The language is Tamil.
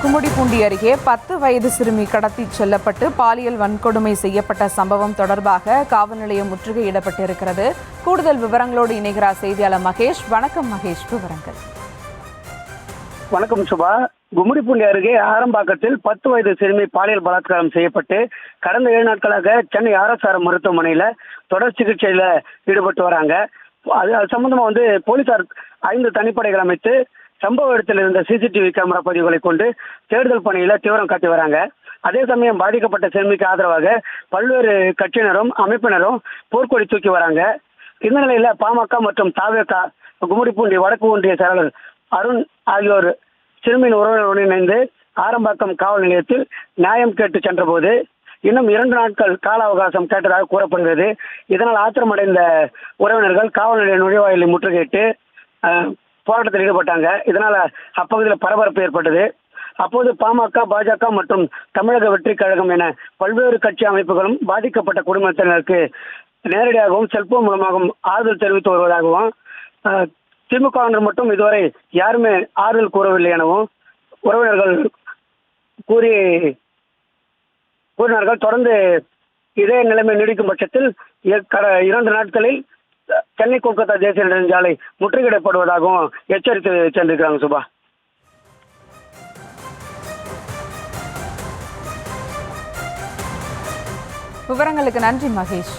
கும்மிடிப்பூண்டி அருகே 10 வயது சிறுமி கடத்தி செல்லப்பட்டு பாலியல் வன்கொடுமை செய்யப்பட்ட சம்பவம் தொடர்பாக காவல் நிலையம் முற்றுகையிடப்பட்டிருக்கிறது. கூடுதல் விவரங்களோடு இணைகிறார் செய்தியாளர் மகேஷ். வணக்கம் மகேஷ், விவரங்கள். வணக்கம் சுபா. கும்மிடிப்பூண்டி அருகே ஆரம்பாக்கத்தில் 10 வயது சிறுமி பாலியல் பலாத்காரம் செய்யப்பட்டு கடந்த 7 நாட்களாக சென்னை RSR மருத்துவமனையில தொடர் சிகிச்சையில ஈடுபட்டு வராங்க. அது சம்பந்தமா போலீசார் 5 தனிப்படைகள் அமைத்து சம்பவ இடத்தில் இருந்த CCTV கேமரா பதிவுகளை கொண்டு தேடுதல் பணியில தீவிரம் காட்டி வராங்க. அதே சமயம் பாதிக்கப்பட்ட சிறுமிக்கு ஆதரவாக பல்வேறு கட்சியினரும் அமைப்பினரும் போர்க்கொடி தூக்கி வராங்க. இந்த நிலையில பாமக மற்றும் தவேக கும்மிடிப்பூண்டி வடக்கு ஒன்றிய செயலாளர் அருண் ஆகியோர் சிறுமியின் உறவினருடன் இணைந்து ஆரம்பாக்கம் காவல் நிலையத்தில் நியாயம் கேட்டு சென்ற போது இன்னும் 2 நாட்கள் கால அவகாசம் கேட்டதாக கூறப்படுகிறது. இதனால் ஆத்திரமடைந்த உறவினர்கள் காவல் நிலைய நுழைவாயிலை முற்றுகையிட்டு போராட்டத்தில் ஈடுபட்டாங்க. இதனால அப்பகுதியில் பரபரப்பு ஏற்பட்டது. அப்போது பாமக, பாஜக மற்றும் தமிழக வெற்றி கழகம் என பல்வேறு கட்சி அமைப்புகளும் பாதிக்கப்பட்ட குடும்பத்தினருக்கு நேரடியாகவும் செல்போன் மூலமாகவும் ஆறுதல் தெரிவித்து வருவதாகவும், திமுகவினர் மட்டும் இதுவரை யாருமே ஆறுதல் கூறவில்லை எனவும் உறவினர்கள் கூறினார்கள். தொடர்ந்து இதே நிலைமை நீடிக்கும் பட்சத்தில் 2 நாட்களில் சென்னை கொல்கத்தா தேசிய நெடுஞ்சாலை முற்றுகையிடப்படுவதாகவும் எச்சரித்து சென்றிருக்கிறாங்க சுபா. விவரங்களுக்கு நன்றி மகேஷ்.